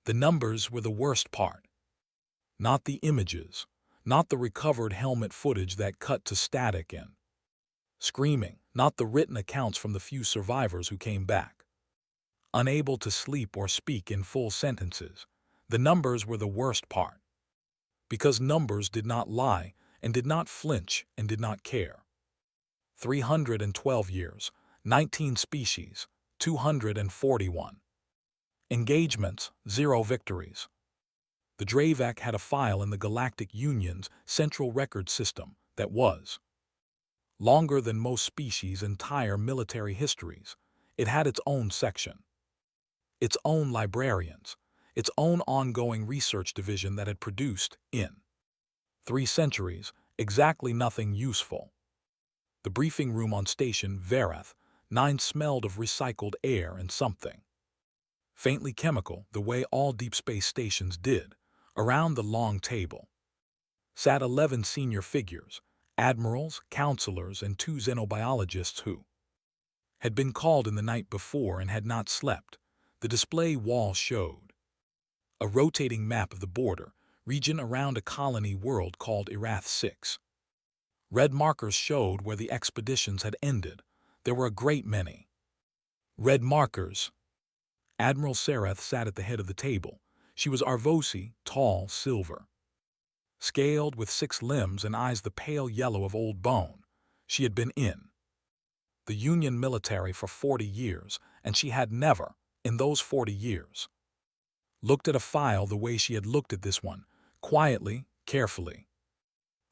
The numbers were the worst part. Not the images, not the recovered helmet footage that cut to static and screaming, not the written accounts from the few survivors who came back, unable to sleep or speak in full sentences. The numbers were the worst part. Because numbers did not lie and did not flinch and did not care. 312 years, 19 species, 241. Engagements, 0 victories. The Dravac had a file in the Galactic Union's central record system that was longer than most species' entire military histories. It had its own section, its own librarians, its own ongoing research division that had produced, in 3 centuries, exactly nothing useful. The briefing room on station Irath 9 smelled of recycled air and something faintly chemical, the way all deep space stations did. Around the long table sat 11 senior figures, admirals, counselors, and 2 xenobiologists who had been called in the night before and had not slept. The display wall showed a rotating map of the border region around a colony world called Irath 6. Red markers showed where the expeditions had ended. There were a great many red markers. Admiral Sarath sat at the head of the table. She was Arvosi, tall, silver, scaled with 6 limbs and eyes the pale yellow of old bone. She had been in the Union military for 40 years, and she had never, in those 40 years, looked at a file the way she had looked at this one, quietly, carefully,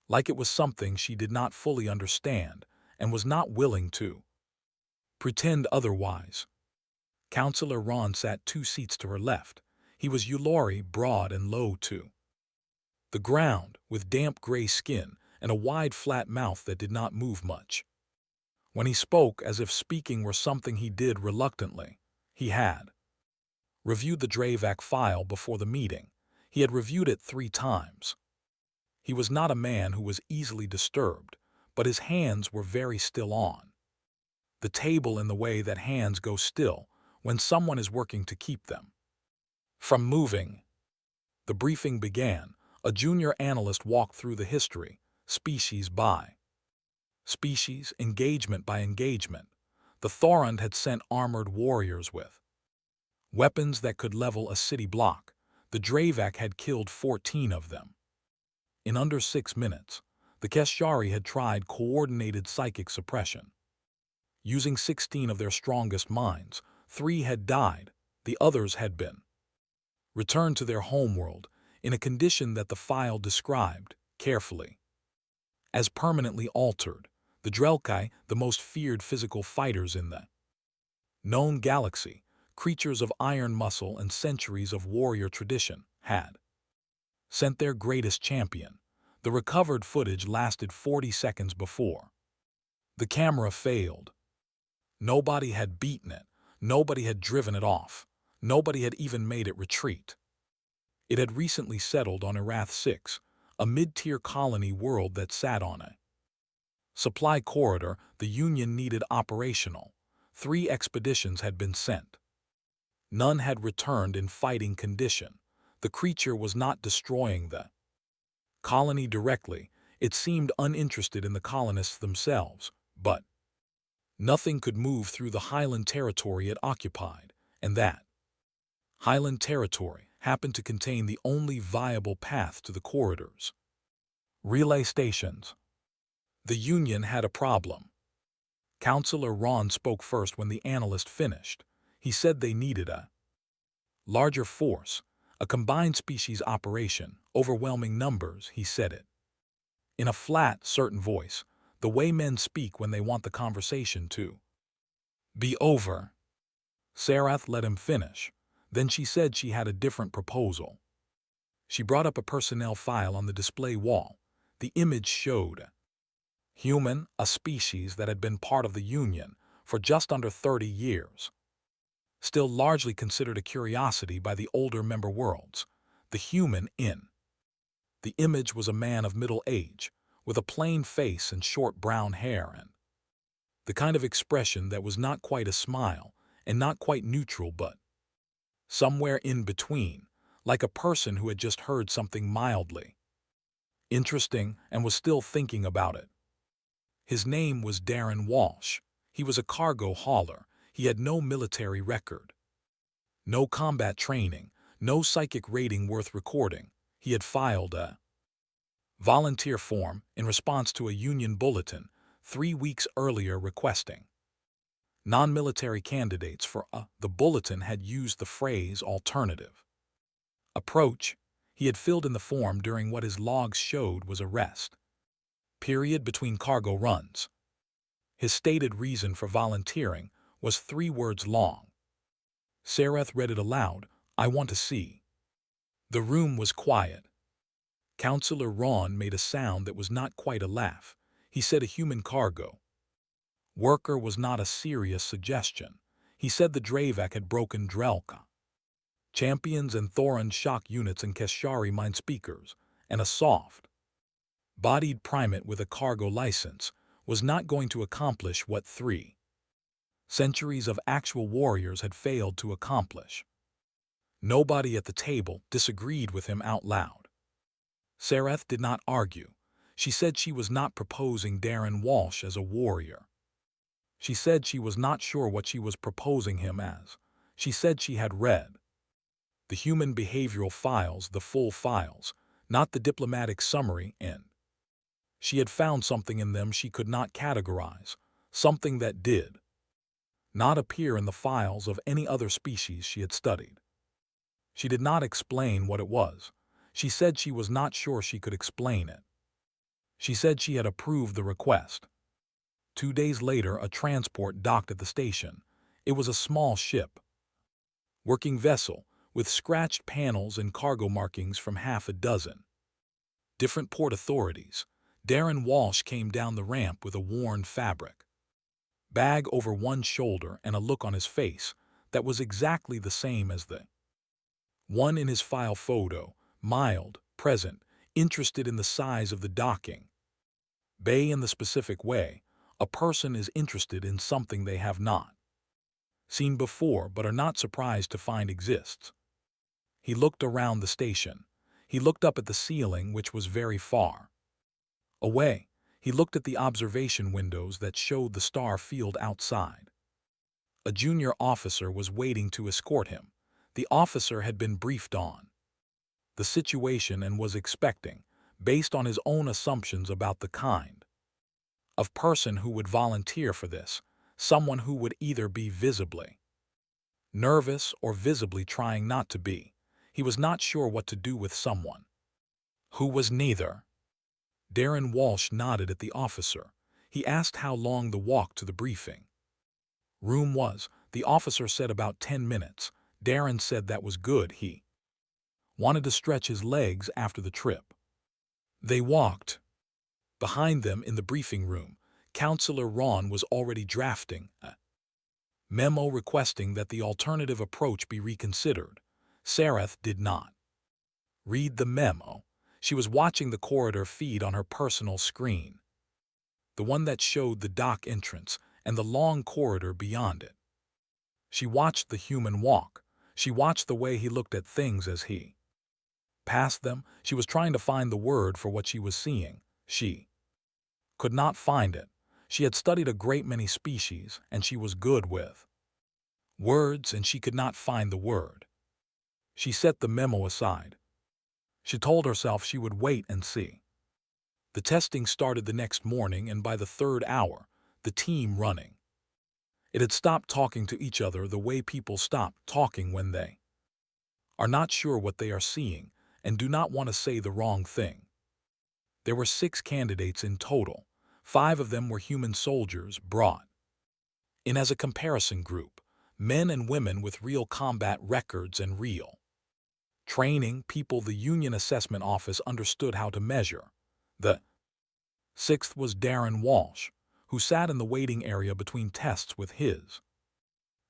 like it was something she did not fully understand and was not willing to pretend otherwise. Counselor Ron sat 2 seats to her left. He was Ulori, broad and low to the ground, with damp gray skin and a wide flat mouth that did not move much. When he spoke, as if speaking were something he did reluctantly, he had reviewed the Dravac file before the meeting. He had reviewed it 3 times. He was not a man who was easily disturbed, but his hands were very still on the table in the way that hands go still when someone is working to keep them from moving. The briefing began. A junior analyst walked through the history, species by species, engagement by engagement. The Thorund had sent armored warriors with weapons that could level a city block. The Dravac had killed 14 of them in under 6 minutes. The Keshari had tried coordinated psychic suppression. Using 16 of their strongest minds, 3 had died. The others had been returned to their homeworld in a condition that the file described carefully as permanently altered. The Drelkai, the most feared physical fighters in the known galaxy, creatures of iron muscle and centuries of warrior tradition, had sent their greatest champion. The recovered footage lasted 40 seconds before the camera failed. Nobody had beaten it. Nobody had driven it off. Nobody had even made it retreat. It had recently settled on Irath 6, a mid-tier colony world that sat on a supply corridor the Union needed operational. 3 expeditions had been sent. None had returned in fighting condition. The creature was not destroying the colony directly. It seemed uninterested in the colonists themselves, but nothing could move through the highland territory it occupied, and that highland territory happened to contain the only viable path to the corridors. Relay stations. The Union had a problem. Counselor Ron spoke first when the analyst finished. He said they needed a larger force, a combined species operation, overwhelming numbers. He said it in a flat, certain voice, the way men speak when they want the conversation to be over. Sarath let him finish. Then she said she had a different proposal. She brought up a personnel file on the display wall. The image showed human, a species that had been part of the Union for just under 30 years. Still largely considered a curiosity by the older member worlds. The human in the image was a man of middle age, with a plain face and short brown hair and the kind of expression that was not quite a smile and not quite neutral but somewhere in between. like a person who had just heard something mildly interesting and was still thinking about it. His name was Darren Walsh. He was a cargo hauler. He had no military record, no combat training, no psychic rating worth recording. He had filed a volunteer form in response to a union bulletin 3 weeks earlier requesting non-military candidates for the bulletin had used the phrase alternative approach. He had filled in the form during what his logs showed was a rest period between cargo runs. His stated reason for volunteering was 3 words long. Sarath read it aloud, "I want to see." The room was quiet. Counselor Ron made a sound that was not quite a laugh. He said a human cargo worker was not a serious suggestion. He said the Dravac had broken Drelka champions and Thoron shock units and Keshari mine speakers, and a soft-bodied primate with a cargo license was not going to accomplish what 3 centuries of actual warriors had failed to accomplish. Nobody at the table disagreed with him out loud. Sarath did not argue. She said she was not proposing Darren Walsh as a warrior. She said she was not sure what she was proposing him as. She said she had read the human behavioral files, the full files, not the diplomatic summary, and she had found something in them she could not categorize, something that did not appear in the files of any other species she had studied. She did not explain what it was. She said she was not sure she could explain it. She said she had approved the request. 2 days later, a transport docked at the station. It was a small ship, working vessel, with scratched panels and cargo markings from half a dozen different port authorities. Darren Walsh came down the ramp with a worn fabric bag over one shoulder and a look on his face that was exactly the same as the one in his file photo, mild, present, interested in the size of the docking bay in the specific way a person is interested in something they have not seen before but are not surprised to find exists. He looked around the station. He looked up at the ceiling, which was very far away. He looked at the observation windows that showed the star field outside. A junior officer was waiting to escort him. The officer had been briefed on the situation and was expecting, based on his own assumptions about the kind of person who would volunteer for this, someone who would either be visibly nervous or visibly trying not to be. He was not sure what to do with someone who was neither. Darren Walsh nodded at the officer. He asked how long the walk to the briefing room was. The officer said about 10 minutes. Darren said that was good. He wanted to stretch his legs after the trip. They walked. Behind them in the briefing room, Counselor Ron was already drafting a memo requesting that the alternative approach be reconsidered. Sarath did not read the memo. She was watching the corridor feed on her personal screen, the one that showed the dock entrance and the long corridor beyond it. She watched the human walk. She watched the way he looked at things as he passed them. She was trying to find the word for what she was seeing. She could not find it. She had studied a great many species, and she was good with words, and she could not find the word. She set the memo aside. She told herself she would wait and see. The testing started the next morning, and by the 3rd hour, the team running. It had stopped talking to each other the way people stop talking when they are not sure what they are seeing and do not want to say the wrong thing. There were 6 candidates in total. 5 of them were human soldiers brought in as a comparison group, men and women with real combat records and real training, people the Union Assessment Office understood how to measure. The 6th was Darren Walsh, who sat in the waiting area between tests with his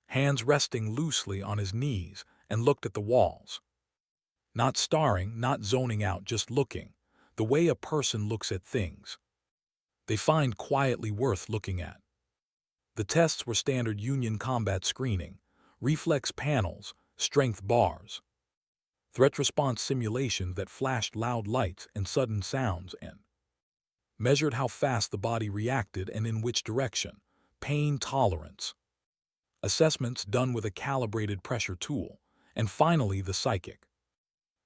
hands resting loosely on his knees and looked at the walls. Not staring, not zoning out, just looking, the way a person looks at things they find quietly worth looking at. The tests were standard Union combat screening, reflex panels, strength bars, threat response simulations that flashed loud lights and sudden sounds and measured how fast the body reacted and in which direction, pain tolerance, assessments done with a calibrated pressure tool, and finally the psychic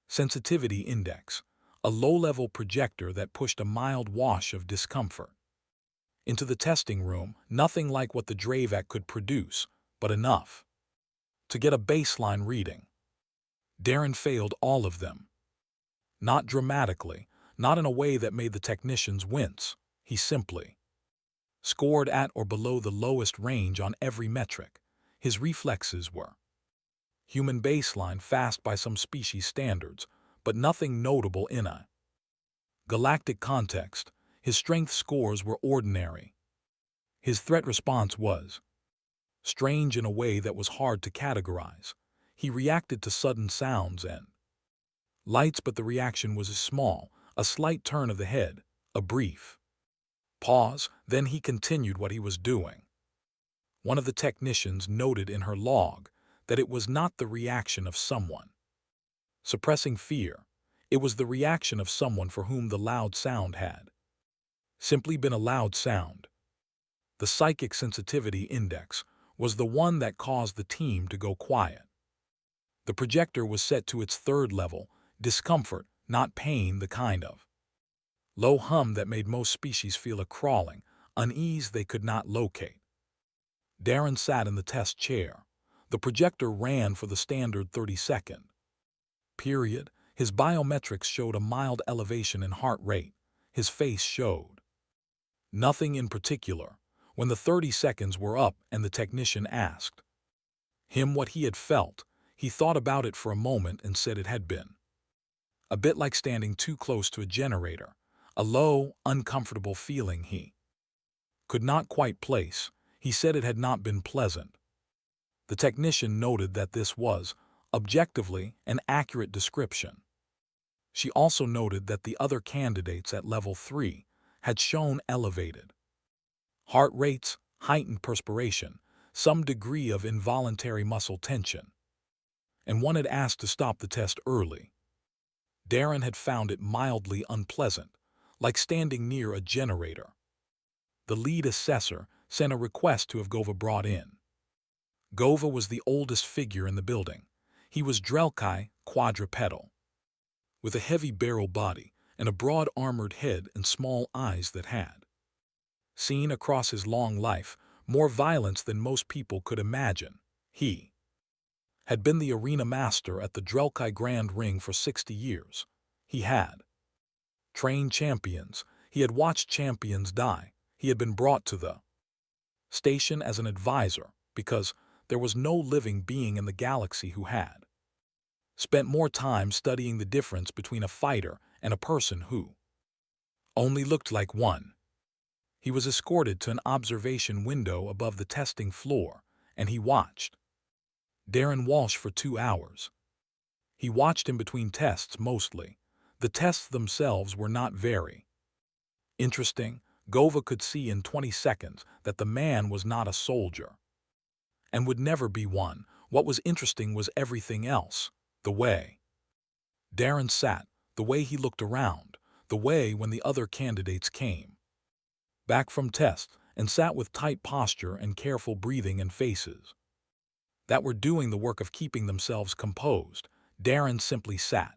sensitivity index, a low-level projector that pushed a mild wash of discomfort into the testing room, nothing like what the Dravac could produce, but enough to get a baseline reading. Darren failed all of them. Not dramatically, not in a way that made the technicians wince. He simply scored at or below the lowest range on every metric. His reflexes were human baseline, fast by some species standards, but nothing notable in a galactic context. His strength scores were ordinary. His threat response was strange in a way that was hard to categorize. He reacted to sudden sounds and lights, but the reaction was small, a slight turn of the head, a brief pause, then he continued what he was doing. One of the technicians noted in her log that it was not the reaction of someone suppressing fear, it was the reaction of someone for whom the loud sound had simply been a loud sound. The psychic sensitivity index was the one that caused the team to go quiet. The projector was set to its third level, discomfort, not pain, the kind of low hum that made most species feel a crawling unease they could not locate. Darren sat in the test chair. The projector ran for the standard 30-second period. His biometrics showed a mild elevation in heart rate. His face showed nothing in particular. When the 30 seconds were up and the technician asked him what he had felt, he thought about it for a moment and said it had been a bit like standing too close to a generator, a low, uncomfortable feeling he could not quite place. He said it had not been pleasant. The technician noted that this was, objectively, an accurate description. She also noted that the other candidates at level 3 had shown elevated heart rates, heightened perspiration, some degree of involuntary muscle tension, and one had asked to stop the test early. Darren had found it mildly unpleasant, like standing near a generator. The lead assessor sent a request to have Gova brought in. Gova was the oldest figure in the building. He was Drelkai quadrupedal, with a heavy barrel body and a broad armored head and small eyes that had seen across his long life more violence than most people could imagine. He had been the arena master at the Drelkai Grand Ring for 60 years. He had trained champions. He had watched champions die. He had been brought to the station as an advisor because there was no living being in the galaxy who had spent more time studying the difference between a fighter and a person who only looked like one. He was escorted to an observation window above the testing floor, and he watched Darren Walsh for 2 hours. He watched him between tests mostly. The tests themselves were not very interesting. Gova could see in 20 seconds that the man was not a soldier and would never be one. What was interesting was everything else. The way Darren sat, the way he looked around, the way when the other candidates came back from tests and sat with tight posture and careful breathing and faces that were doing the work of keeping themselves composed. Darren simply sat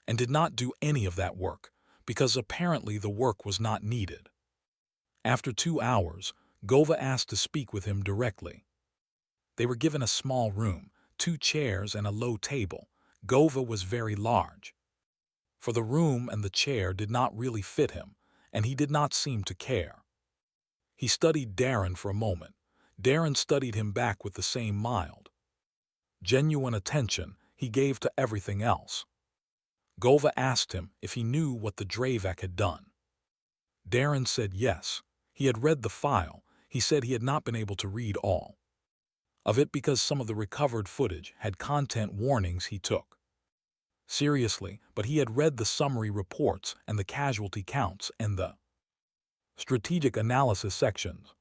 and did not do any of that work because apparently the work was not needed. After 2 hours, Gova asked to speak with him directly. They were given a small room, 2 chairs and a low table. Gova was very large, for the room and the chair did not really fit him, and he did not seem to care. He studied Darren for a moment. Darren studied him back with the same mild, genuine attention he gave to everything else. Gova asked him if he knew what the Dravac had done. Darren said yes. He had read the file. He said he had not been able to read all of it because some of the recovered footage had content warnings he took seriously, but he had read the summary reports and the casualty counts and the strategic analysis sections.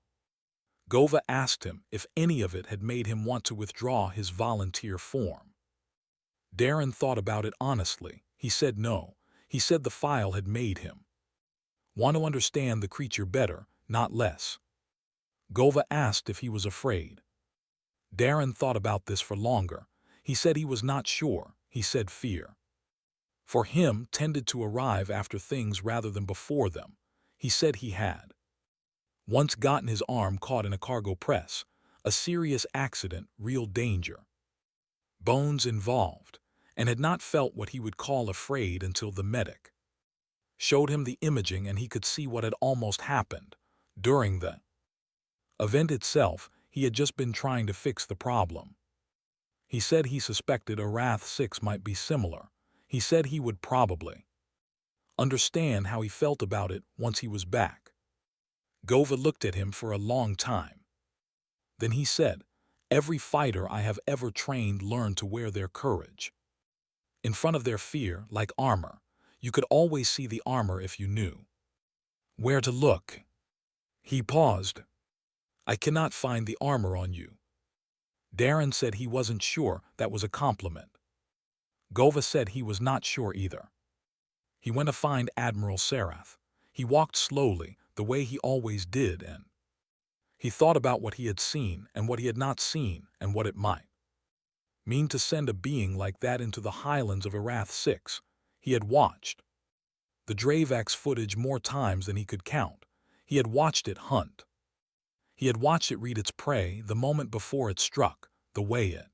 Gova asked him if any of it had made him want to withdraw his volunteer form. Darren thought about it honestly. He said no. He said the file had made him want to understand the creature better, not less. Gova asked if he was afraid. Darren thought about this for longer. He said he was not sure. He said fear, for him, tended to arrive after things rather than before them. He said he had once gotten his arm caught in a cargo press, a serious accident, real danger, bones involved, and had not felt what he would call afraid until the medic showed him the imaging and he could see what had almost happened. During the event itself, he had just been trying to fix the problem. He said he suspected Irath 6 might be similar. He said he would probably understand how he felt about it once he was back. Gova looked at him for a long time. Then he said, "Every fighter I have ever trained learned to wear their courage in front of their fear, like armor. You could always see the armor if you knew where to look." He paused. "I cannot find the armor on you." Darren said he wasn't sure that was a compliment. Gova said he was not sure either. He went to find Admiral Sarath. He walked slowly, the way he always did, and he thought about what he had seen and what he had not seen and what it might mean to send a being like that into the highlands of Irath 6. He had watched the Dravac's footage more times than he could count. He had watched it hunt. He had watched it read its prey the moment before it struck, the way it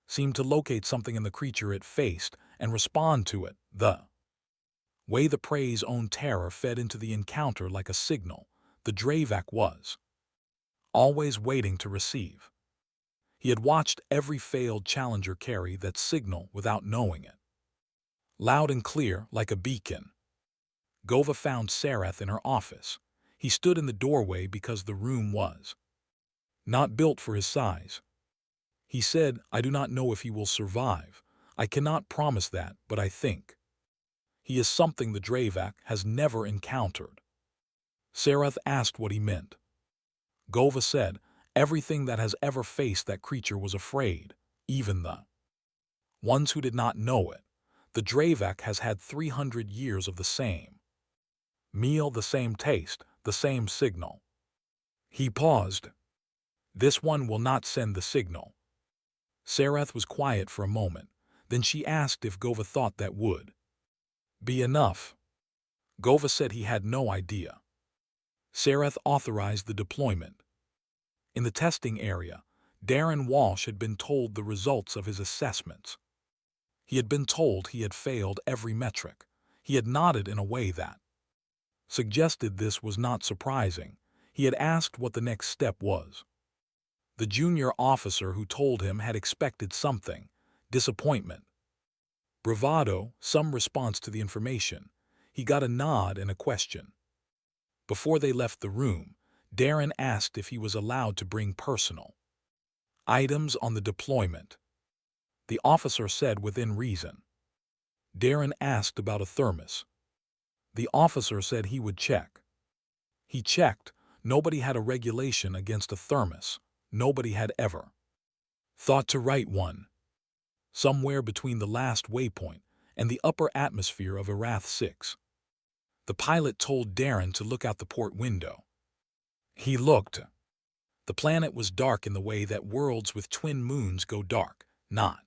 seemed to locate something in the creature it faced and respond to it, the way the prey's own terror fed into the encounter like a signal. The Dravac was always waiting to receive. He had watched every failed challenger carry that signal without knowing it, loud and clear like a beacon. Gova found Sarath in her office. He stood in the doorway because the room was not built for his size. He said, "I do not know if he will survive. I cannot promise that, but I think he is something the Dravac has never encountered." Sarath asked what he meant. Gova said, "Everything that has ever faced that creature was afraid, even the ones who did not know it. The Dravac has had 300 years of the same meal, the same taste, the same signal." He paused. "This one will not send the signal." Sarath was quiet for a moment. Then she asked if Gova thought that would be enough. Gova said he had no idea. Sarath authorized the deployment. In the testing area, Darren Walsh had been told the results of his assessments. He had been told he had failed every metric. He had nodded in a way that suggested this was not surprising. He had asked what the next step was. The junior officer who told him had expected something: disappointment, bravado, some response to the information. He got a nod and a question. Before they left the room, Darren asked if he was allowed to bring personal items on the deployment. The officer said within reason. Darren asked about a thermos. The officer said he would check. He checked. Nobody had a regulation against a thermos. Nobody had ever thought to write one. Somewhere between the last waypoint and the upper atmosphere of Irath 6. The pilot told Darren to look out the port window. He looked. The planet was dark in the way that worlds with twin moons go dark, not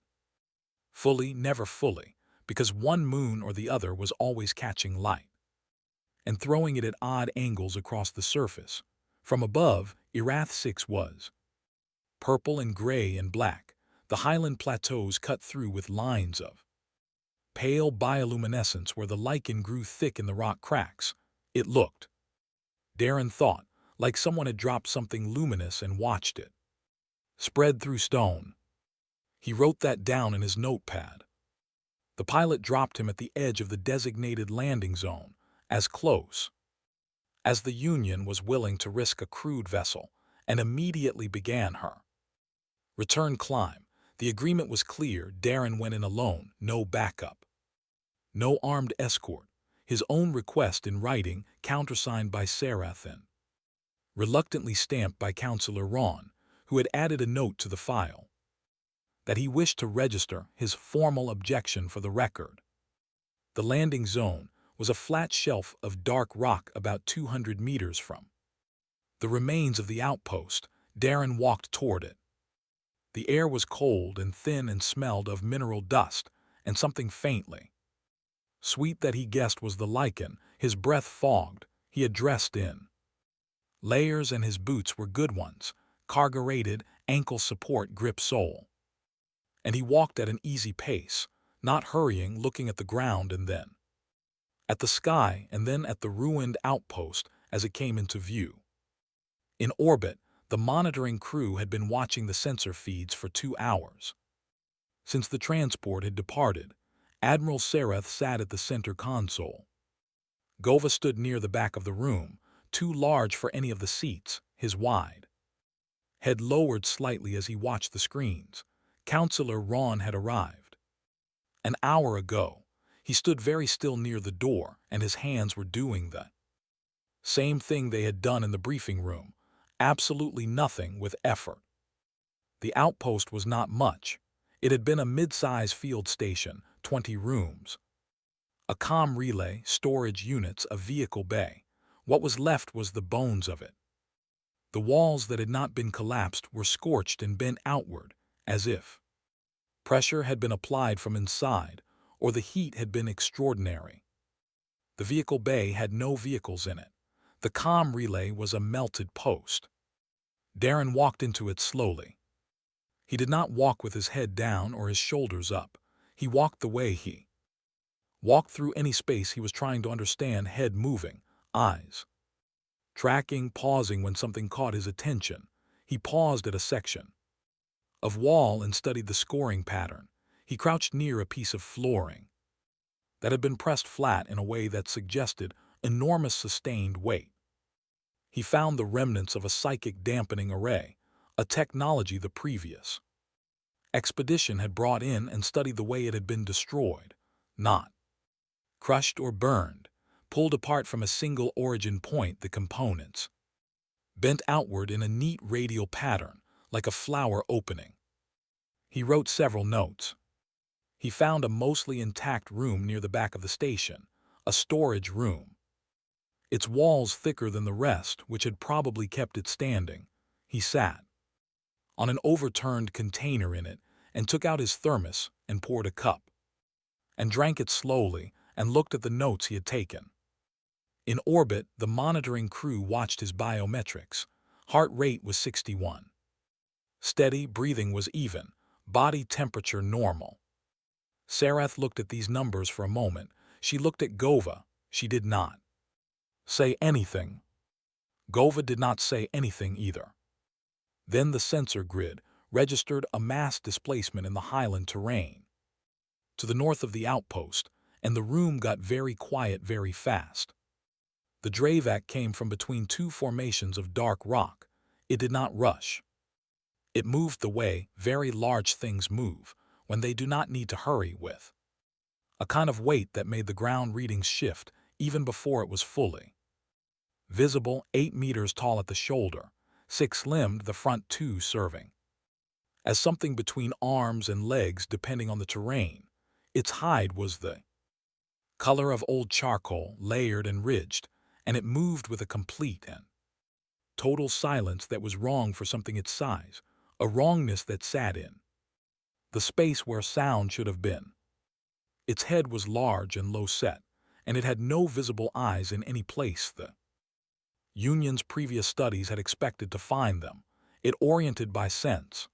fully, never fully, because one moon or the other was always catching light and throwing it at odd angles across the surface. From above, Irath 6 was purple and gray and black, the highland plateaus cut through with lines of pale bioluminescence where the lichen grew thick in the rock cracks. It looked, Darren thought, like someone had dropped something luminous and watched it spread through stone. He wrote that down in his notepad. The pilot dropped him at the edge of the designated landing zone, as close as the Union was willing to risk a crewed vessel, and immediately began her return climb. The agreement was clear. Darren went in alone, no backup, no armed escort, his own request in writing, countersigned by Sarath and reluctantly stamped by Counselor Ron, who had added a note to the file. that he wished to register his formal objection for the record. The landing zone was a flat shelf of dark rock about 200 meters from the remains of the outpost. Darren walked toward it. The air was cold and thin and smelled of mineral dust and something faintly sweet that he guessed was the lichen. His breath fogged. He had dressed in layers and his boots were good ones, cargo-rated, ankle support grip sole. And he walked at an easy pace, not hurrying, looking at the ground and then at the sky and then at the ruined outpost as it came into view. In orbit, the monitoring crew had been watching the sensor feeds for 2 hours. Since the transport had departed, Admiral Irath sat at the center console. Gova stood near the back of the room, too large for any of the seats, his wide head lowered slightly as he watched the screens. Counselor Ron had arrived an hour ago. He stood very still near the door, and his hands were doing the same thing they had done in the briefing room, absolutely nothing with effort. The outpost was not much. It had been a mid-size field station, 20 rooms, a comm relay, storage units, a vehicle bay. What was left was the bones of it. The walls that had not been collapsed were scorched and bent outward, as if pressure had been applied from inside, or the heat had been extraordinary. The vehicle bay had no vehicles in it. The comm relay was a melted post. Darren walked into it slowly. He did not walk with his head down or his shoulders up. He walked the way he walked through any space he was trying to understand, head moving, eyes tracking, pausing when something caught his attention. He paused at a section of wall and studied the scoring pattern. He crouched near a piece of flooring that had been pressed flat in a way that suggested enormous sustained weight. He found the remnants of a psychic dampening array, a technology the previous expedition had brought in and studied the way it had been destroyed, not crushed or burned, pulled apart from a single origin point. The components bent outward in a neat radial pattern, like a flower opening. He wrote several notes. He found a mostly intact room near the back of the station, a storage room. Its walls thicker than the rest, which had probably kept it standing. He sat on an overturned container in it and took out his thermos and poured a cup and drank it slowly and looked at the notes he had taken. In orbit, the monitoring crew watched his biometrics. Heart rate was 61. Steady, breathing was even, body temperature normal. Irath looked at these numbers for a moment. She looked at Gova. She did not say anything. Gova did not say anything either. Then the sensor grid registered a mass displacement in the highland terrain to the north of the outpost, and the room got very quiet very fast. The Dravac came from between 2 formations of dark rock. It did not rush. It moved the way very large things move when they do not need to hurry, with a kind of weight that made the ground readings shift even before it was fully visible. 8 meters tall at the shoulder, 6-limbed, the front 2 serving as something between arms and legs depending on the terrain. Its hide was the color of old charcoal, layered and ridged, and it moved with a complete and total silence that was wrong for something its size, a wrongness that sat in the space where sound should have been. Its head was large and low-set, and it had no visible eyes in any place the Union's previous studies had expected to find them. It oriented by sense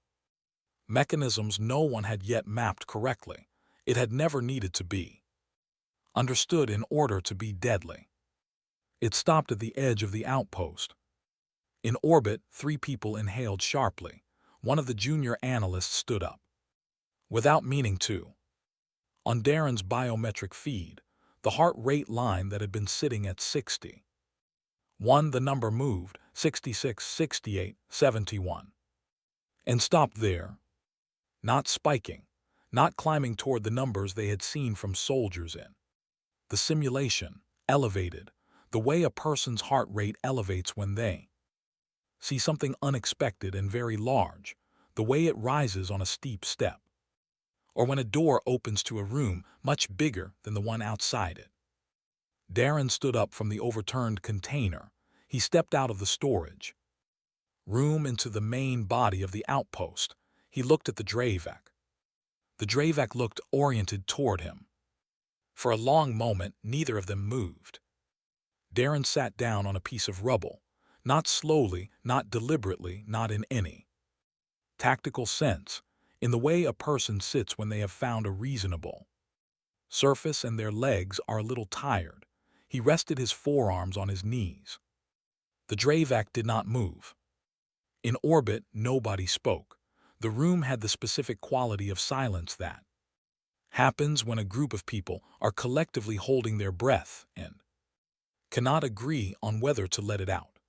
mechanisms no one had yet mapped correctly. It had never needed to be understood in order to be deadly. It stopped at the edge of the outpost. In orbit, 3 people inhaled sharply. One of the junior analysts stood up without meaning to. On Darren's biometric feed, the heart rate line that had been sitting at 60. The number moved, 66, 68, 71. And stopped there. Not spiking, not climbing toward the numbers they had seen from soldiers in the simulation, elevated, the way a person's heart rate elevates when they see something unexpected and very large, the way it rises on a steep step. or when a door opens to a room much bigger than the one outside it. Darren stood up from the overturned container. He stepped out of the storage room into the main body of the outpost. He looked at the Dravac. The Dravac looked oriented toward him. For a long moment, neither of them moved. Darren sat down on a piece of rubble, not slowly, not deliberately, not in any tactical sense, in the way a person sits when they have found a reasonable surface and their legs are a little tired. He rested his forearms on his knees. The Dravac did not move. In orbit, nobody spoke. The room had the specific quality of silence that happens when a group of people are collectively holding their breath and cannot agree on whether to let it out.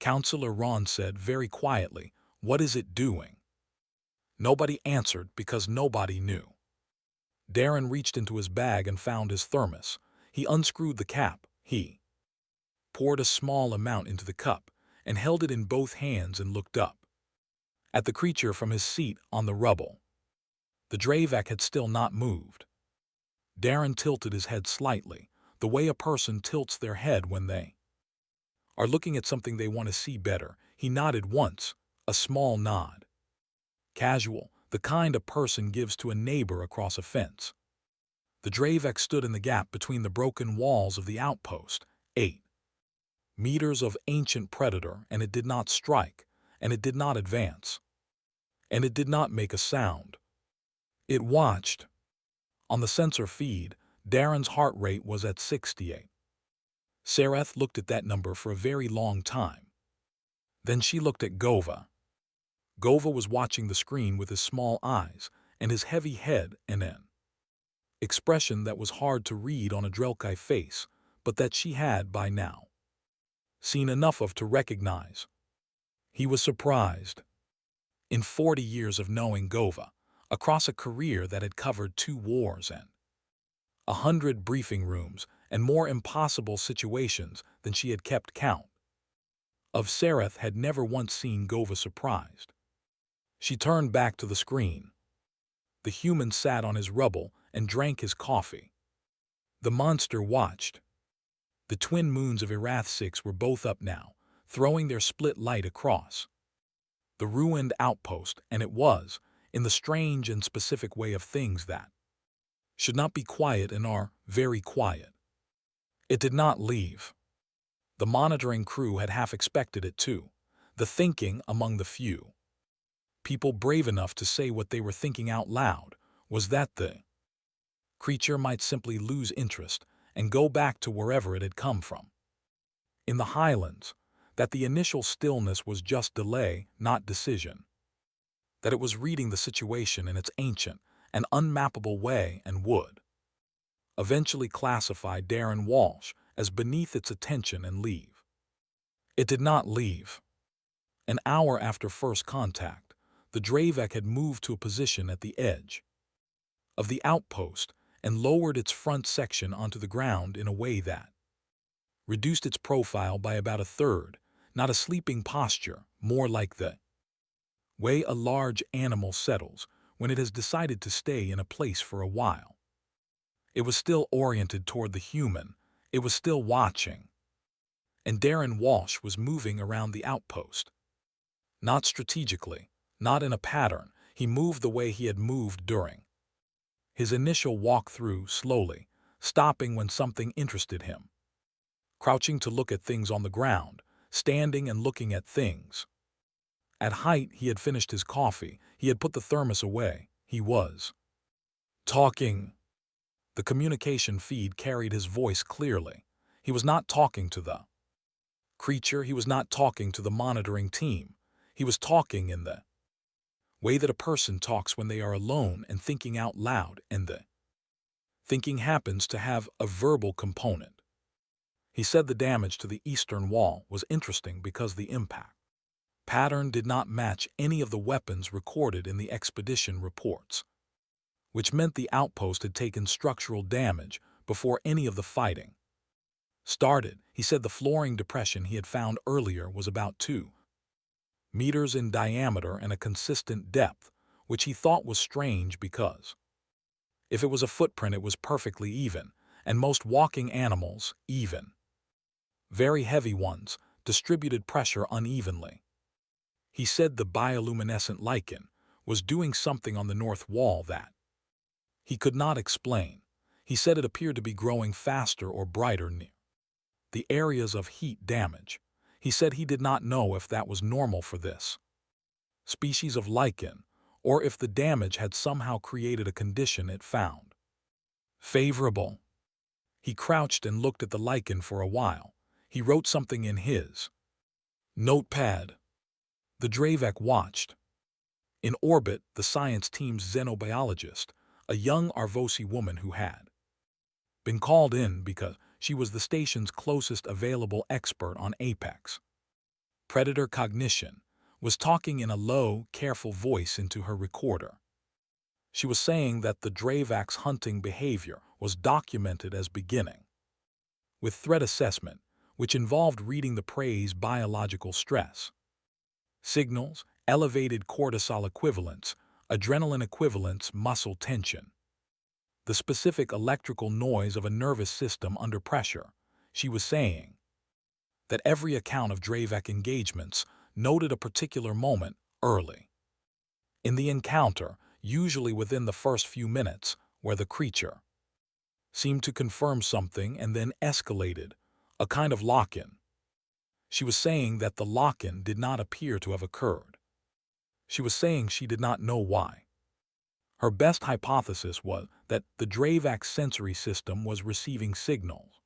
Counselor Ron said very quietly, "What is it doing?" Nobody answered because nobody knew. Darren reached into his bag and found his thermos. He unscrewed the cap. He poured a small amount into the cup and held it in both hands and looked up at the creature from his seat on the rubble. The Dravac had still not moved. Darren tilted his head slightly, the way a person tilts their head when they are looking at something they want to see better. He nodded once, a small nod. Casual, the kind a person gives to a neighbor across a fence. The Dravac stood in the gap between the broken walls of the outpost, 8 meters of ancient predator, and it did not strike, and it did not advance, and it did not make a sound. It watched. On the sensor feed, Darren's heart rate was at 68. Irath looked at that number for a very long time. Then she looked at Gova. Gova was watching the screen with his small eyes and his heavy head and an expression that was hard to read on a Drelkai face, but that she had by now seen enough of to recognize. He was surprised. In 40 years of knowing Gova, across a career that had covered 2 wars and 100 briefing rooms and more impossible situations than she had kept count of, Irath had never once seen Gova surprised. She turned back to the screen. The human sat on his rubble and drank his coffee. The monster watched. The twin moons of Irath 6 were both up now, throwing their split light across the ruined outpost, and it was, in the strange and specific way of things that should not be quiet and are very quiet. It did not leave. The monitoring crew had half expected it too. The thinking among the few people brave enough to say what they were thinking out loud was that the creature might simply lose interest and go back to wherever it had come from. In the highlands, that the initial stillness was just delay, not decision. That it was reading the situation in its ancient and unmappable way and would eventually classify Darren Walsh as beneath its attention and leave. It did not leave. An hour after first contact, the Dravac had moved to a position at the edge of the outpost and lowered its front section onto the ground in a way that reduced its profile by about a third, not a sleeping posture, more like the way a large animal settles when it has decided to stay in a place for a while. It was still oriented toward the human. It was still watching. And Darren Walsh was moving around the outpost. Not strategically, not in a pattern. He moved the way he had moved during his initial walk-through, slowly, stopping when something interested him, crouching to look at things on the ground, standing and looking at things. At height, he had finished his coffee. He had put the thermos away. He was talking. The communication feed carried his voice clearly. He was not talking to the creature. He was not talking to the monitoring team. He was talking in the way that a person talks when they are alone and thinking out loud, and the thinking happens to have a verbal component. He said the damage to the eastern wall was interesting because the impact pattern did not match any of the weapons recorded in the expedition reports, which meant the outpost had taken structural damage before any of the fighting started. He said the flooring depression he had found earlier was about 2 meters in diameter and a consistent depth, which he thought was strange because if it was a footprint it was perfectly even, and most walking animals, even very heavy ones, distributed pressure unevenly. He said the bioluminescent lichen was doing something on the north wall that he could not explain. He said it appeared to be growing faster or brighter near the areas of heat damage. He said he did not know if that was normal for this species of lichen, or if the damage had somehow created a condition it found favorable. He crouched and looked at the lichen for a while. He wrote something in his notepad. The Dravac watched. In orbit, the science team's xenobiologist, a young Arvosi woman who had been called in because she was the station's closest available expert on apex predator cognition, was talking in a low, careful voice into her recorder. She was saying that the Dravac's hunting behavior was documented as beginning with threat assessment, which involved reading the prey's biological stress signals, elevated cortisol equivalents, adrenaline equivalents, muscle tension, the specific electrical noise of a nervous system under pressure. She was saying that every account of Dravac engagements noted a particular moment early in the encounter, usually within the first few minutes, where the creature seemed to confirm something and then escalated, a kind of lock-in. She was saying that the lock-in did not appear to have occurred. She was saying she did not know why. Her best hypothesis was that the Dravac sensory system was receiving signals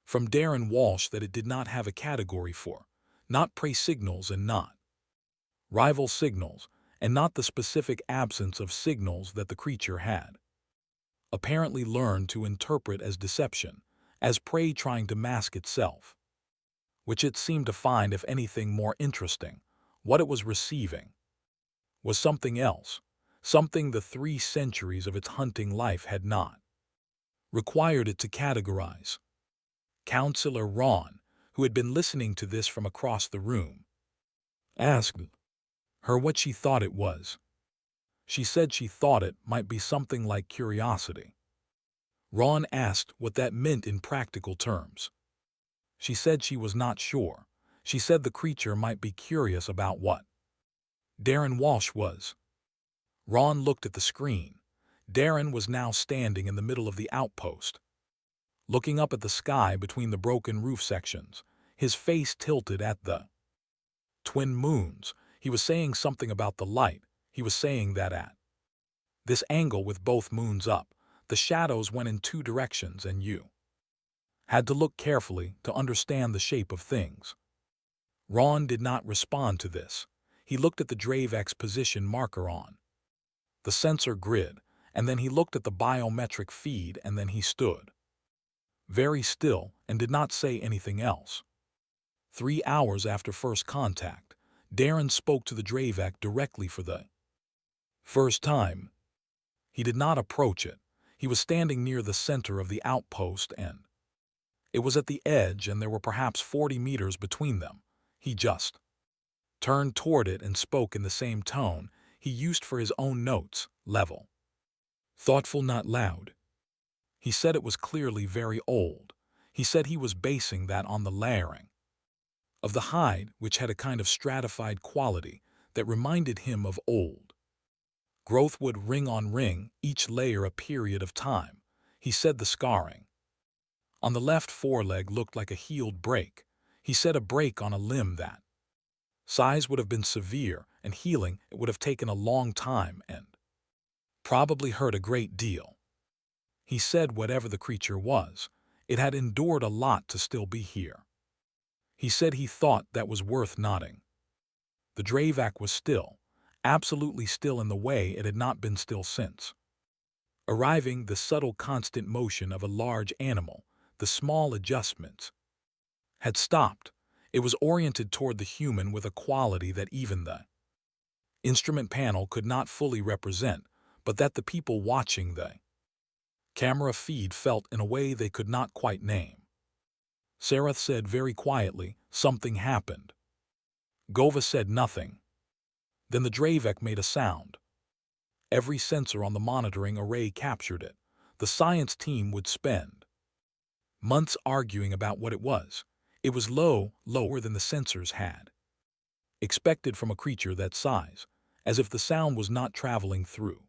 from Darren Walsh that it did not have a category for, not prey signals and not rival signals, and not the specific absence of signals that the creature had apparently learned to interpret as deception, as prey trying to mask itself, which it seemed to find, if anything, more interesting. What it was receiving was something else, something the 3 centuries of its hunting life had not required it to categorize. Counselor Ron, who had been listening to this from across the room, asked her what she thought it was. She said she thought it might be something like curiosity. Ron asked what that meant in practical terms. She said she was not sure. She said the creature might be curious about what Darren Walsh was. Ron looked at the screen. Darren was now standing in the middle of the outpost, looking up at the sky between the broken roof sections, his face tilted at the twin moons. He was saying something about the light. He was saying that at this angle with both moons up, the shadows went in 2 directions and you had to look carefully to understand the shape of things. Ron did not respond to this. He looked at the Dravac's position marker on the sensor grid, and then he looked at the biometric feed, and then he stood very still and did not say anything else. 3 hours after first contact, Darren spoke to the Dravac directly for the first time. He did not approach it. He was standing near the center of the outpost, and it was at the edge, and there were perhaps 40 meters between them. He just turned toward it and spoke in the same tone he used for his own notes, level, thoughtful, not loud. He said it was clearly very old. He said he was basing that on the layering of the hide, which had a kind of stratified quality that reminded him of old growth would, ring on ring, each layer a period of time. He said the scarring on the left foreleg looked like a healed break. He said a break on a limb that size would have been severe, and healing it would have taken a long time and probably hurt a great deal. He said whatever the creature was, it had endured a lot to still be here. He said he thought that was worth noting. The Dravac was still, absolutely still, in the way it had not been still since arriving. The subtle constant motion of a large animal, the small adjustments, had stopped. It was oriented toward the human with a quality that even the instrument panel could not fully represent, but that the people watching the camera feed felt in a way they could not quite name. Sarath said very quietly, "Something happened." Gova said nothing. Then the Dravac made a sound. Every sensor on the monitoring array captured it. The science team would spend months arguing about what it was. It was lower than the sensors had expected from a creature that size, as if the sound was not traveling through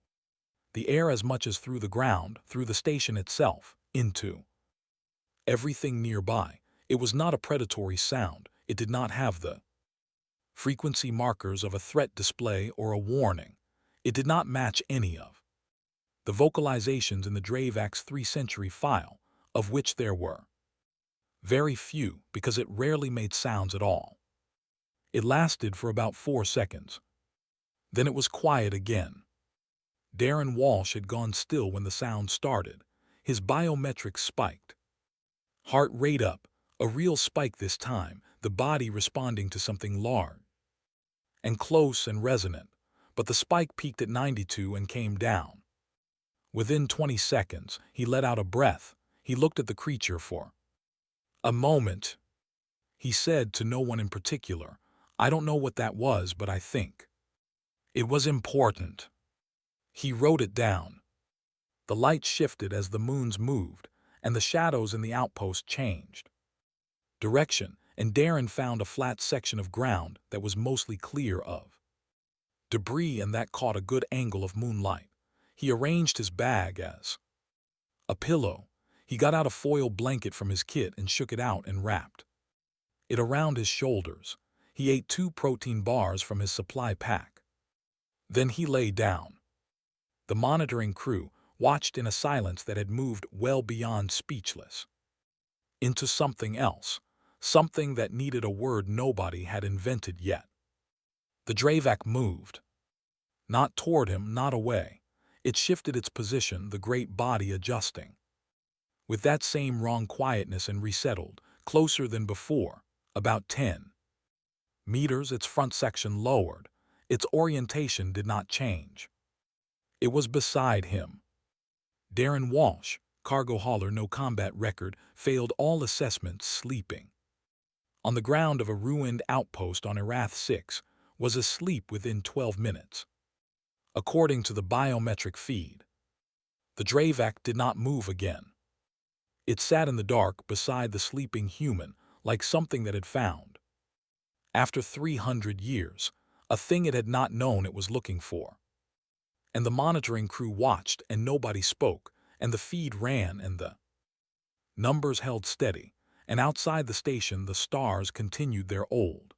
the air as much as through the ground, through the station itself, into everything nearby. It was not a predatory sound. It did not have the frequency markers of a threat display or a warning. It did not match any of the vocalizations in the Dravac's 3-century file, of which there were very few because it rarely made sounds at all. It lasted for about 4 seconds. Then it was quiet again. Darren Walsh had gone still when the sound started. His biometrics spiked. Heart rate up, a real spike this time, the body responding to something large and close and resonant, but the spike peaked at 92 and came down. Within 20 seconds, he let out a breath. He looked at the creature for a moment. He said to no one in particular, "I don't know what that was, but I think it was important." He wrote it down. The light shifted as the moons moved, and the shadows in the outpost changed direction, and Darren found a flat section of ground that was mostly clear of debris and that caught a good angle of moonlight. He arranged his bag as a pillow. He got out a foil blanket from his kit and shook it out and wrapped it around his shoulders. He ate 2 protein bars from his supply pack. Then he lay down. The monitoring crew watched in a silence that had moved well beyond speechless into something else, something that needed a word nobody had invented yet. The Dravac moved. Not toward him, not away. It shifted its position, the great body adjusting with that same wrong quietness, and resettled, closer than before, about 10 meters. Its front section lowered. Its orientation did not change. It was beside him. Darren Walsh, cargo hauler, no combat record, failed all assessments, sleeping on the ground of a ruined outpost on Irath 6, was asleep within 12 minutes. According to the biometric feed, the Dravac did not move again. It sat in the dark beside the sleeping human, like something that had found, after 300 years, a thing it had not known it was looking for. And the monitoring crew watched, and nobody spoke, and the feed ran, and the numbers held steady, and outside the station the stars continued their old,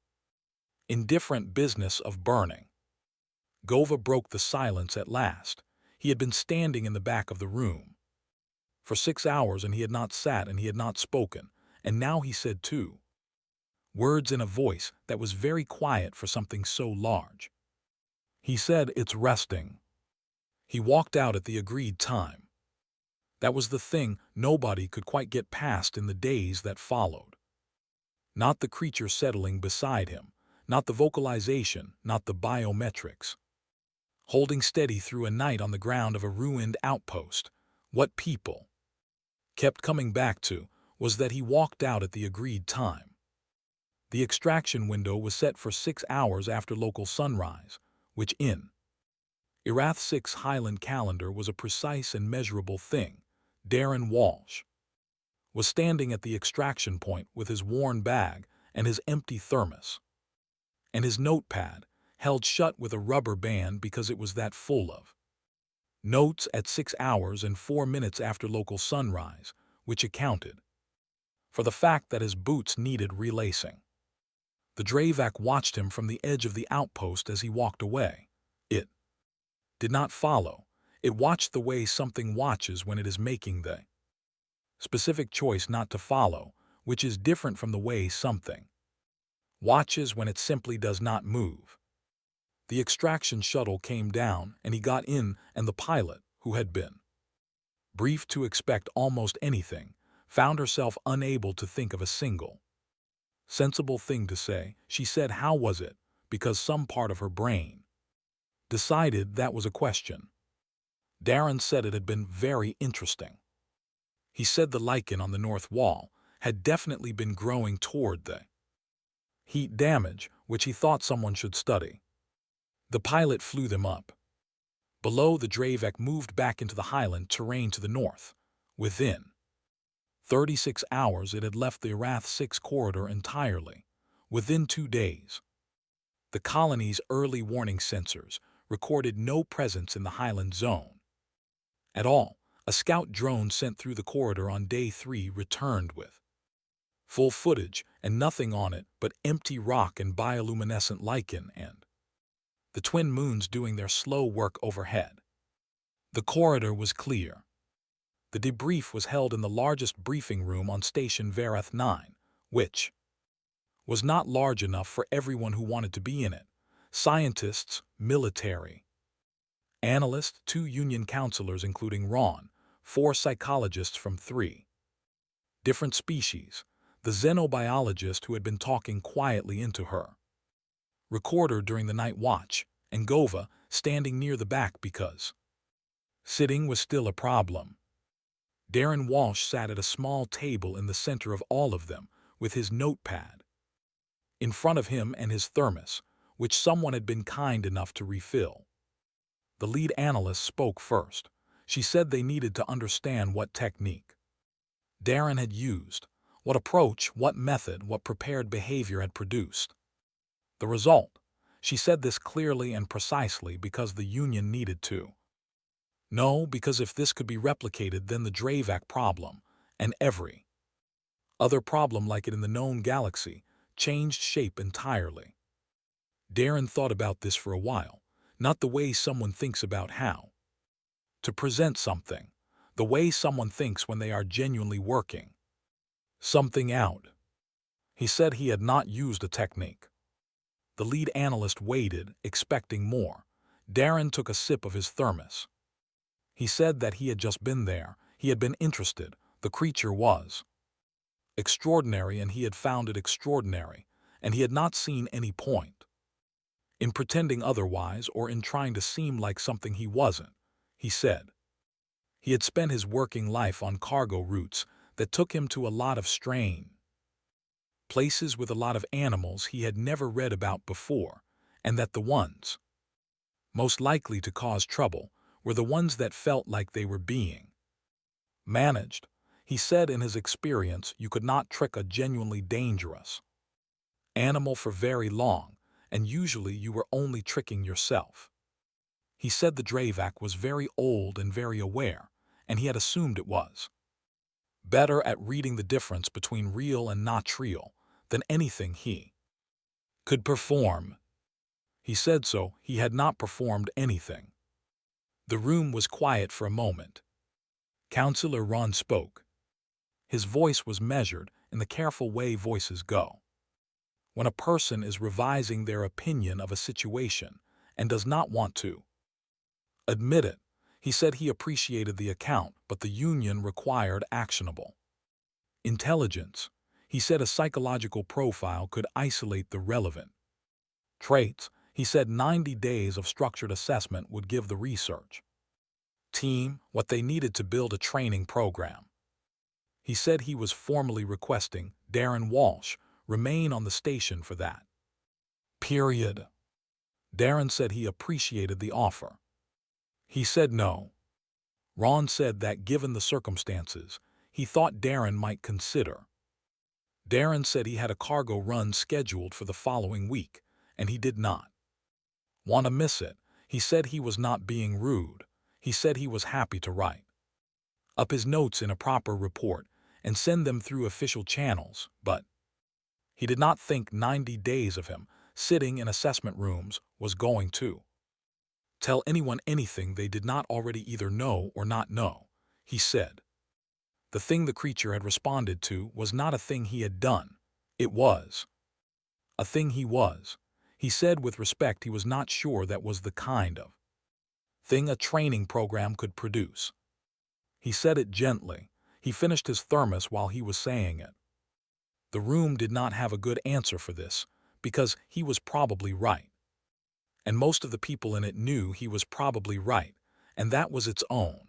indifferent business of burning. Gova broke the silence at last. He had been standing in the back of the room for 6 hours, and he had not sat and he had not spoken, and now he said 2 words in a voice that was very quiet for something so large. He said, "It's resting." He walked out at the agreed time. That was the thing nobody could quite get past in the days that followed. Not the creature settling beside him, not the vocalization, not the biometrics. Holding steady through a night on the ground of a ruined outpost, what people kept coming back to was that he walked out at the agreed time. The extraction window was set for 6 hours after local sunrise, which in Irath 6 Highland calendar was a precise and measurable thing. Darren Walsh was standing at the extraction point with his worn bag and his empty thermos, and his notepad held shut with a rubber band because it was that full of notes at 6 hours and 4 minutes after local sunrise, which accounted for the fact that his boots needed relacing. The Dravac watched him from the edge of the outpost as he walked away. It did not follow. It watched the way something watches when it is making the specific choice not to follow, which is different from the way something watches when it simply does not move. The extraction shuttle came down, and he got in, and the pilot, who had been briefed to expect almost anything, found herself unable to think of a single sensible thing to say. She said, "How was it?" because some part of her brain decided that was a question. Darren said it had been very interesting. He said the lichen on the north wall had definitely been growing toward the heat damage, which he thought someone should study. The pilot flew them up. Below, the Dravac moved back into the highland terrain to the north. Within 36 hours, it had left the Irath 6 corridor entirely. Within 2 days, the colony's early warning sensors recorded no presence in the highland zone at all. A scout drone sent through the corridor on day 3 returned with full footage and nothing on it but empty rock and bioluminescent lichen and the twin moons doing their slow work overhead. The corridor was clear. The debrief was held in the largest briefing room on Station Verath 9, which was not large enough for everyone who wanted to be in it. Scientists, military, analysts, 2 union counselors including Ron, 4 psychologists from 3 different species, the xenobiologist who had been talking quietly into her recorder during the night watch, and Gova standing near the back because sitting was still a problem. Darren Walsh sat at a small table in the center of all of them with his notepad in front of him and his thermos, which someone had been kind enough to refill. The lead analyst spoke first. She said they needed to understand what technique Darren had used, what approach, what method, what prepared behavior had produced the result. She said this clearly and precisely because the Union needed to. No, because if this could be replicated, then the Dravac problem, and every other problem like it in the known galaxy, changed shape entirely. Darren thought about this for a while, not the way someone thinks about how to present something, the way someone thinks when they are genuinely working something out. He said he had not used a technique. The lead analyst waited, expecting more. Darren took a sip of his thermos. He said that he had just been there, he had been interested, the creature was extraordinary and he had found it extraordinary, and he had not seen any point in pretending otherwise or in trying to seem like something he wasn't, he said. He had spent his working life on cargo routes that took him to a lot of strange places with a lot of animals he had never read about before, and that the ones most likely to cause trouble were the ones that felt like they were being managed. He said in his experience you could not trick a genuinely dangerous animal for very long, and usually you were only tricking yourself. He said the Dravac was very old and very aware, and he had assumed it was better at reading the difference between real and not real than anything he could perform. He said so, he had not performed anything. The room was quiet for a moment. Counselor Ron spoke. His voice was measured in the careful way voices go when a person is revising their opinion of a situation and does not want to admit it. He said he appreciated the account, but the Union required actionable intelligence. He said a psychological profile could isolate the relevant traits. He said 90 days of structured assessment would give the research team what they needed to build a training program. He said he was formally requesting Darren Walsh remain on the station for that period. Darren said he appreciated the offer. He said no. Ron said that given the circumstances, he thought Darren might consider. Darren said he had a cargo run scheduled for the following week, and he did not want to miss it. He said he was not being rude. He said he was happy to write up his notes in a proper report and send them through official channels, but he did not think 90 days of him sitting in assessment rooms was going to tell anyone anything they did not already either know or not know. He said the thing the creature had responded to was not a thing he had done. It was a thing he was. He said with respect he was not sure that was the kind of thing a training program could produce. He said it gently. He finished his thermos while he was saying it. The room did not have a good answer for this, because he was probably right. And most of the people in it knew he was probably right, and that was its own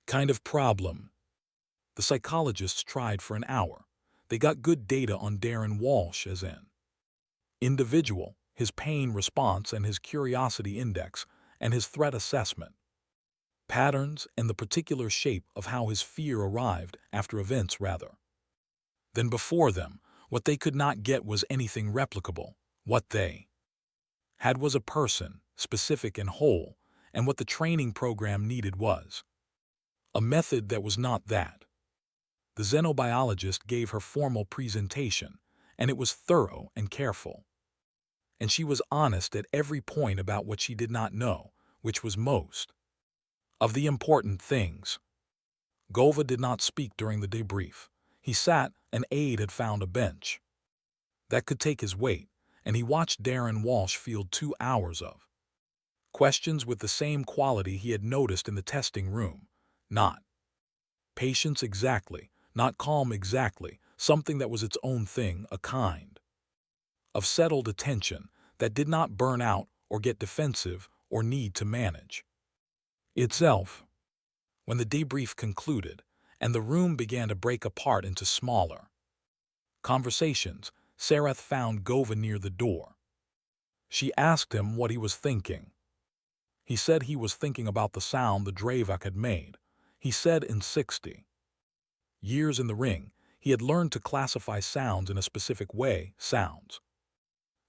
kind of problem. The psychologists tried for an hour. They got good data on Darren Walsh as an individual, his pain response and his curiosity index, and his threat assessment, patterns and the particular shape of how his fear arrived after events rather. Then before them, what they could not get was anything replicable. What they had was a person, specific and whole, and what the training program needed was a method that was not that. The xenobiologist gave her formal presentation, and it was thorough and careful. And she was honest at every point about what she did not know, which was most of the important things. Gova did not speak during the debrief. He sat, an aide had found a bench that could take his weight, and he watched Darren Walsh field 2 hours of questions with the same quality he had noticed in the testing room. Not patience exactly, not calm exactly, something that was its own thing, a kind of settled attention that did not burn out or get defensive or need to manage itself. When the debrief concluded and the room began to break apart into smaller conversations, Sarath found Gova near the door. She asked him what he was thinking. He said he was thinking about the sound the Dravac had made. He said in 60 years in the ring, he had learned to classify sounds in a specific way, sounds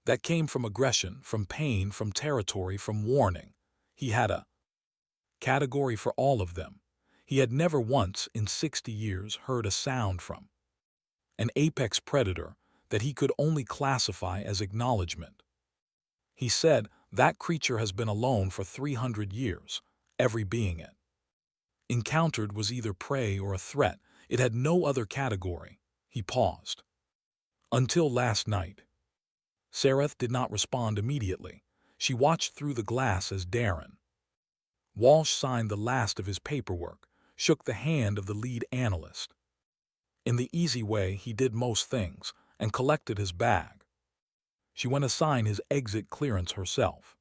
that came from aggression, from pain, from territory, from warning. He had a category for all of them. He had never once in 60 years heard a sound from an apex predator that he could only classify as acknowledgement. He said, that creature has been alone for 300 years. Every being it encountered was either prey or a threat. It had no other category. He paused. Until last night. Sarath did not respond immediately. She watched through the glass as Darren Walsh signed the last of his paperwork, shook the hand of the lead analyst. In the easy way he did most things, and collected his bag. She went to sign his exit clearance herself.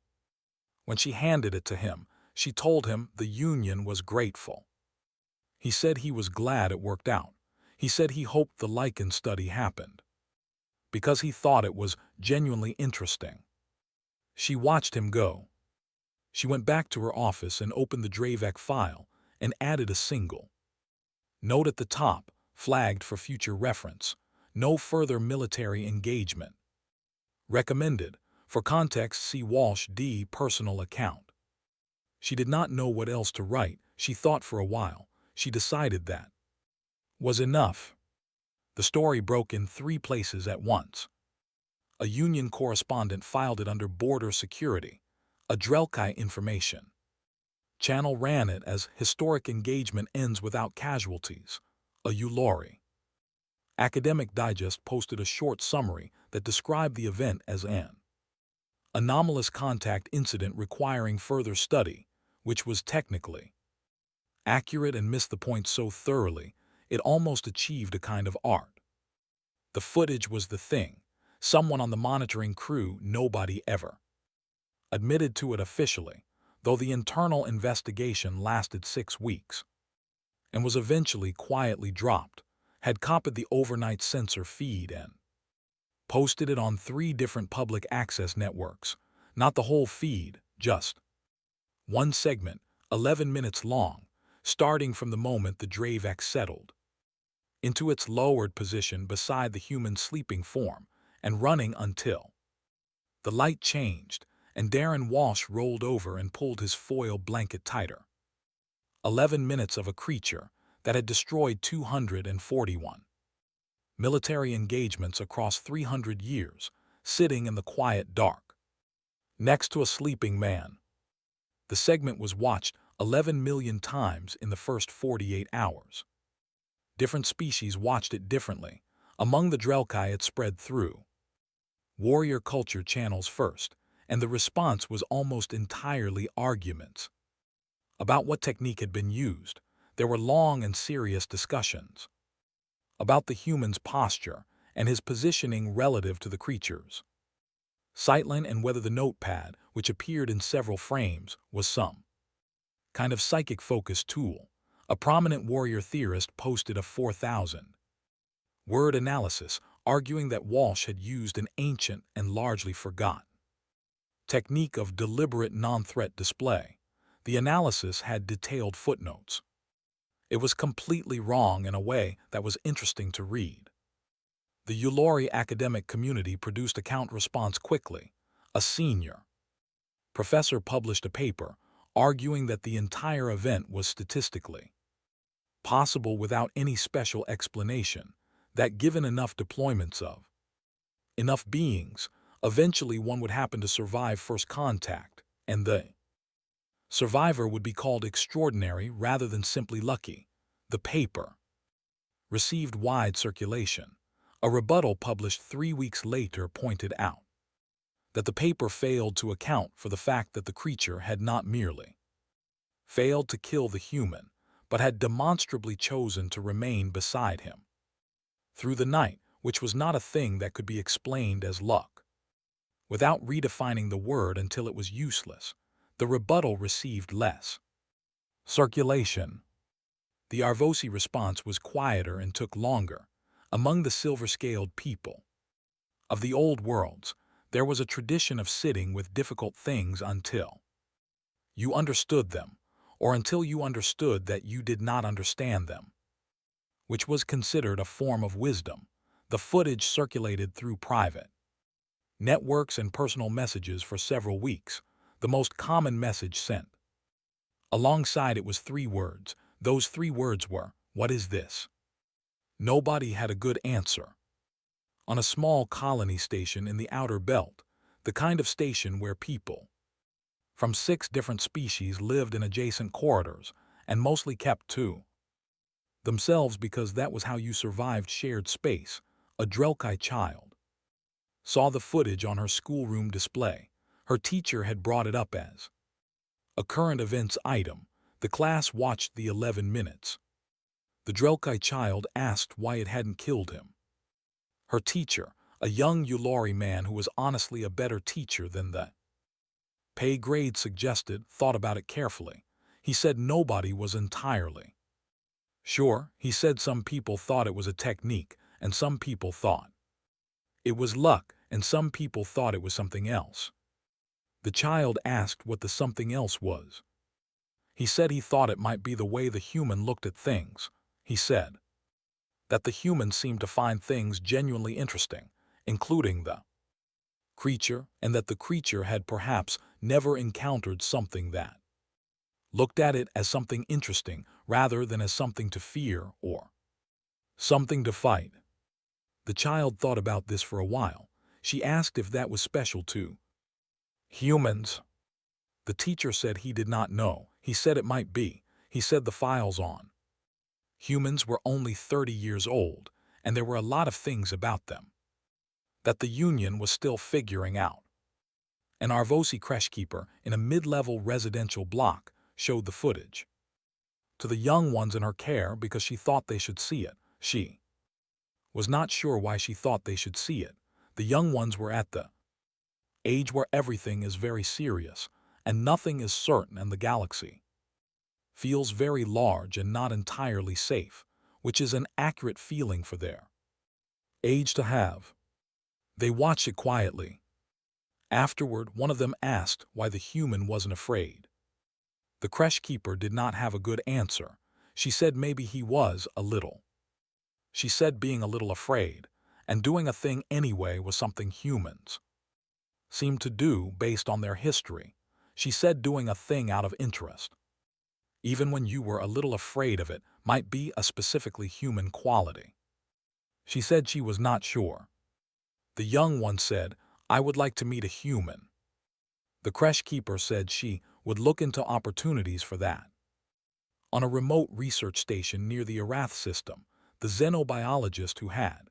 When she handed it to him, she told him the union was grateful. He said he was glad it worked out. He said he hoped the lichen study happened, because he thought it was genuinely interesting. She watched him go. She went back to her office and opened the Dravac file and added a single note at the top, flagged for future reference. No further military engagement. Recommended. For context, see Walsh D. Personal account. She did not know what else to write. She thought for a while. She decided that was enough. The story broke in 3 places at once. A Union correspondent filed it under border security. A Drelkai information channel ran it as historic engagement ends without casualties. A Ulori Academic Digest posted a short summary that described the event as an anomalous contact incident requiring further study, which was technically accurate and missed the point so thoroughly it almost achieved a kind of art. The footage was the thing. Someone on the monitoring crew, nobody ever admitted to it officially, though the internal investigation lasted 6 weeks and was eventually quietly dropped, had copied the overnight censor feed and posted it on 3 different public access networks, not the whole feed, just one segment, 11 minutes long, starting from the moment the Dravac settled into its lowered position beside the human sleeping form and running until the light changed and Darren Walsh rolled over and pulled his foil blanket tighter. 11 minutes of a creature that had destroyed 241 military engagements across 300 years, sitting in the quiet dark next to a sleeping man. The segment was watched 11 million times in the first 48 hours. Different species watched it differently. Among the Drelkai it spread through warrior culture channels first, and the response was almost entirely arguments about what technique had been used. There were long and serious discussions about the human's posture and his positioning relative to the creature's sightline and whether the notepad, which appeared in several frames, was some kind of psychic focus tool. A prominent warrior theorist posted a 4,000-word analysis arguing that Walsh had used an ancient and largely forgotten technique of deliberate non-threat display. The analysis had detailed footnotes. It was completely wrong in a way that was interesting to read. The Ulori academic community produced a count response quickly. A senior professor published a paper arguing that the entire event was statistically possible without any special explanation, that given enough deployments of enough beings, eventually one would happen to survive first contact, and the survivor would be called extraordinary rather than simply lucky. The paper received wide circulation. A rebuttal published 3 weeks later pointed out that the paper failed to account for the fact that the creature had not merely failed to kill the human, but had demonstrably chosen to remain beside him through the night, which was not a thing that could be explained as luck. Without redefining the word until it was useless, the rebuttal received less circulation. The Arvosi response was quieter and took longer. Among the silver-scaled people of the old worlds, there was a tradition of sitting with difficult things until you understood them, or until you understood that you did not understand them, which was considered a form of wisdom. The footage circulated through private networks and personal messages for several weeks. The most common message sent alongside it was 3 words. Those 3 words were, "What is this?" Nobody had a good answer. On a small colony station in the outer belt, the kind of station where people from 6 different species lived in adjacent corridors and mostly kept to themselves because that was how you survived shared space, a Drelkai child saw the footage on her schoolroom display. Her teacher had brought it up as a current events item. The class watched the 11 minutes. The Drelkai child asked why it hadn't killed him. Her teacher, a young Ulori man who was honestly a better teacher than the pay grade suggested, thought about it carefully. He said nobody was entirely sure. He said some people thought it was a technique, and some people thought it was luck, and some people thought it was something else. The child asked what the something else was. He said he thought it might be the way the human looked at things. He said that the human seemed to find things genuinely interesting, including the creature, and that the creature had perhaps never encountered something that looked at it as something interesting rather than as something to fear or something to fight. The child thought about this for a while. She asked if that was special to humans. The teacher said he did not know. He said it might be. He said the files on humans were only 30 years old, and there were a lot of things about them that the Union was still figuring out. An Arvosi crèche-keeper in a mid-level residential block showed the footage to the young ones in her care because she thought they should see it. She was not sure why she thought they should see it. The young ones were at the age where everything is very serious, and nothing is certain, and the galaxy feels very large and not entirely safe, which is an accurate feeling for their age to have. They watched it quietly. Afterward, one of them asked why the human wasn't afraid. The crèche-keeper did not have a good answer. She said maybe he was a little. She said being a little afraid and doing a thing anyway was something humans seemed to do based on their history. She said doing a thing out of interest, even when you were a little afraid of it, might be a specifically human quality. She said she was not sure. The young one said, "I would like to meet a human." The crèche-keeper said she would look into opportunities for that. On a remote research station near the Irath system, the xenobiologist who had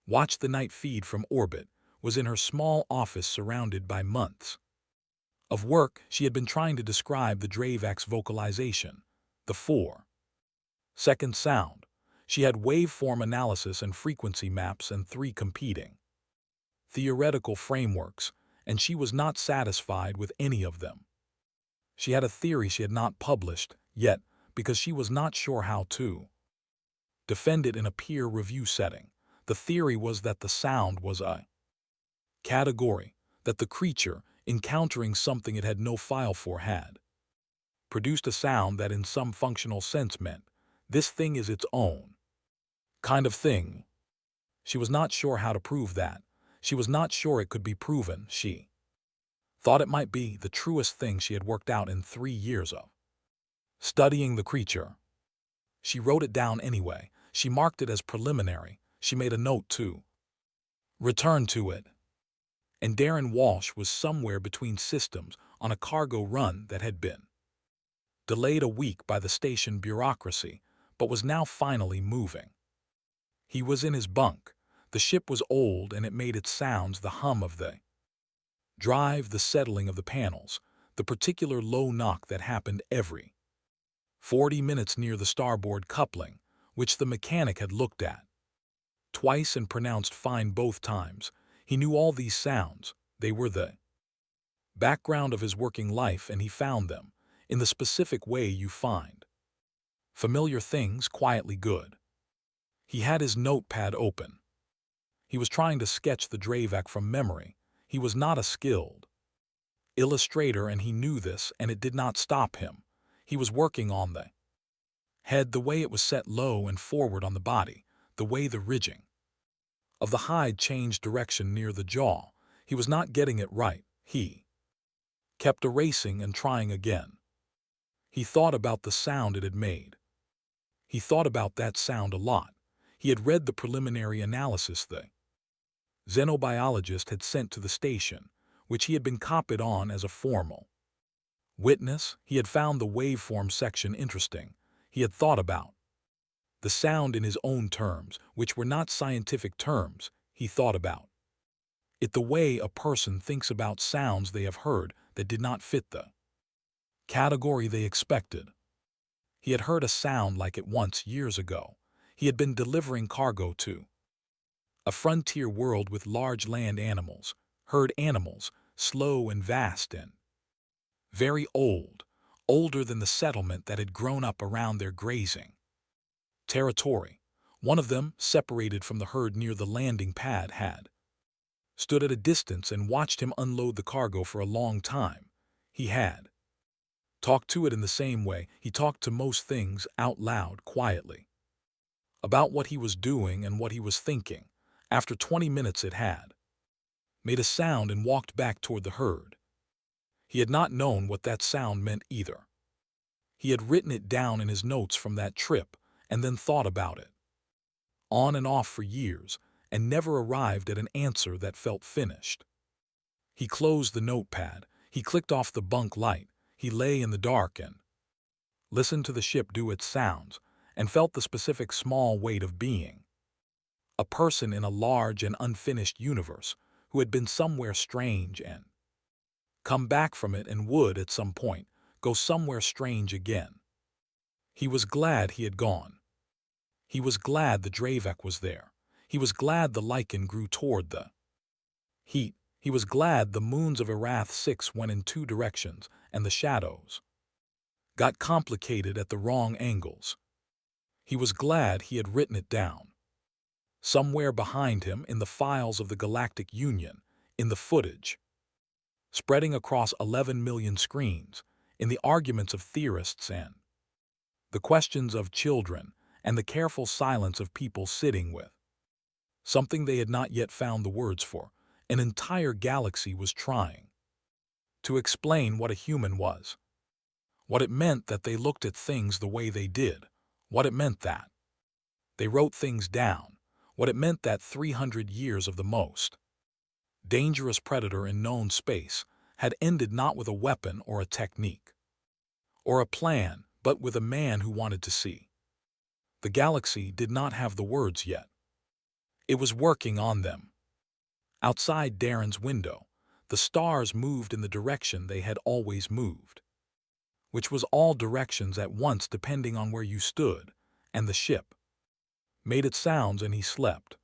watched the night feed from orbit was in her small office surrounded by months of work. She had been trying to describe the Dravac's vocalization, the 4-second sound. She had waveform analysis and frequency maps and 3 competing theoretical frameworks, and she was not satisfied with any of them. She had a theory she had not published yet because she was not sure how to defend it in a peer review setting. The theory was that the sound was a category, that the creature, encountering something it had no file for had produced a sound that in some functional sense meant, this thing is its own kind of thing. She was not sure how to prove that. She was not sure it could be proven. She thought it might be the truest thing she had worked out in 3 years of studying the creature. She wrote it down anyway. She marked it as preliminary. She made a note to return to it. And Darren Walsh was somewhere between systems on a cargo run that had been delayed a week by the station bureaucracy, but was now finally moving. He was in his bunk. The ship was old and it made its sounds, the hum of the drive, the settling of the panels, the particular low knock that happened every 40 minutes near the starboard coupling, which the mechanic had looked at twice and pronounced fine both times. He knew all these sounds. They were the background of his working life, and he found them in the specific way you find familiar things quietly good. He had his notepad open. He was trying to sketch the Dravac from memory. He was not a skilled illustrator, and he knew this, and it did not stop him. He was working on the head, the way it was set low and forward on the body, the way the ridging of the hide changed direction near the jaw. He was not getting it right. He kept erasing and trying again. He thought about the sound it had made. He thought about that sound a lot. He had read the preliminary analysis the xenobiologist had sent to the station, which he had been copied on as a formal witness. He had found the waveform section interesting. He had thought about the sound in his own terms, which were not scientific terms. He thought about it the way a person thinks about sounds they have heard that did not fit the category they expected. He had heard a sound like it once years ago. He had been delivering cargo to a frontier world with large land animals, herd animals, slow and vast and very old, older than the settlement that had grown up around their grazing territory. One of them, separated from the herd near the landing pad, had stood at a distance and watched him unload the cargo for a long time. He had talked to it in the same way he talked to most things, out loud, quietly, about what he was doing and what he was thinking. After 20 minutes it had made a sound and walked back toward the herd. He had not known what that sound meant either. He had written it down in his notes from that trip and then thought about it on and off for years and never arrived at an answer that felt finished. He closed the notepad. He clicked off the bunk light. He lay in the dark and listened to the ship do its sounds and felt the specific small weight of being a person in a large and unfinished universe who had been somewhere strange and come back from it and would, at some point, go somewhere strange again. He was glad he had gone. He was glad the Dravac was there. He was glad the lichen grew toward the heat. He was glad the moons of Irath 6 went in 2 directions and the shadows got complicated at the wrong angles. He was glad he had written it down. Somewhere behind him, in the files of the Galactic Union, in the footage spreading across 11 million screens, in the arguments of theorists and the questions of children and the careful silence of people sitting with something they had not yet found the words for, an entire galaxy was trying to explain what a human was, what it meant that they looked at things the way they did, what it meant that they wrote things down, what it meant that 300 years of the most dangerous predator in known space had ended not with a weapon or a technique or a plan, but with a man who wanted to see. The galaxy did not have the words yet. It was working on them. Outside Darren's window, the stars moved in the direction they had always moved, which was all directions at once depending on where you stood, and the ship made its sounds and he slept.